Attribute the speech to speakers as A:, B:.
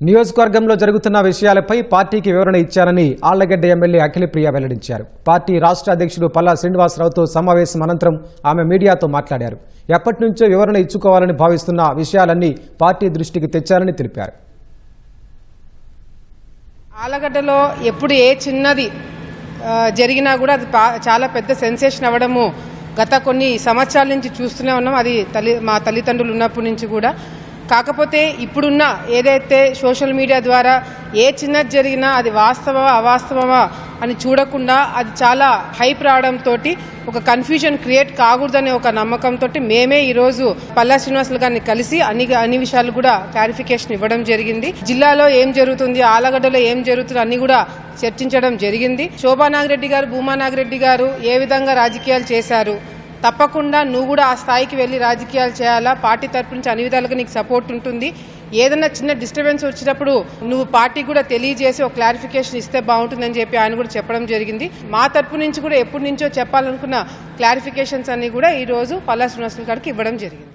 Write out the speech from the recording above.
A: నియోజకవర్గంలో జరుగుతున్న విషయాలపై పార్టీకి వివరణ ఇచ్చారని ఆళ్లగడ్డ ఎమ్మెల్యే అఖిలప్రియ వెల్లడించారు. పార్టీ రాష్ట్ర అధ్యక్షుడు పల్లా శ్రీనివాసరావుతో సమావేశం అనంతరం ఆమె మీడియాతో మాట్లాడారు. ఎప్పటి నుంచో వివరణ ఇచ్చుకోవాలని భావిస్తున్న విషయాలన్నీ పార్టీ దృష్టికి తెచ్చారని తెలిపారు.
B: ఆళ్లగడ్డలో ఎప్పుడు ఏ చిన్నది జరిగినా కూడా అది చాలా పెద్ద సెన్సేషన్ అవ్వడము గత కొన్ని సంవత్సరాల నుంచి చూస్తూనే ఉన్నాం. అది మా తల్లిదండ్రులు ఉన్నప్పటి నుంచి కూడా. కాకపోతే ఇప్పుడున్న ఏదైతే సోషల్ మీడియా ద్వారా ఏ చిన్నది జరిగినా అది వాస్తవమా అవాస్తవమా అని చూడకుండా అది చాలా హైప్ రావడంతో ఒక కన్ఫ్యూజన్ క్రియేట్ కాకూడదనే ఒక నమ్మకంతో మేమే ఈరోజు పల్లా శ్రీనివాసులు గారిని కలిసి అన్ని విషయాలు కూడా క్లారిఫికేషన్ ఇవ్వడం జరిగింది. జిల్లాలో ఏం జరుగుతుంది, ఆళ్లగడ్డలో ఏం జరుగుతుంది అన్ని కూడా చర్చించడం జరిగింది. శోభా నాగిరెడ్డి గారు, భూమా నాగిరెడ్డి గారు ఏ విధంగా రాజకీయాలు చేశారు, తప్పకుండా నువ్వు కూడా ఆ స్థాయికి వెళ్ళి రాజకీయాలు చేయాలా, పార్టీ తరపు నుంచి అన్ని విధాలుగా నీకు సపోర్ట్ ఉంటుంది. ఏదైనా చిన్న డిస్టర్బెన్స్ వచ్చినప్పుడు నువ్వు పార్టీ కూడా తెలియజేసి ఒక క్లారిఫికేషన్ ఇస్తే బాగుంటుందని చెప్పి ఆయన కూడా చెప్పడం జరిగింది. మా తరపు నుంచి కూడా ఎప్పటి నుంచో చెప్పాలనుకున్న క్లారిఫికేషన్స్ అన్ని కూడా ఈరోజు పల్లా శ్రీనివాసులు గారికి ఇవ్వడం జరిగింది.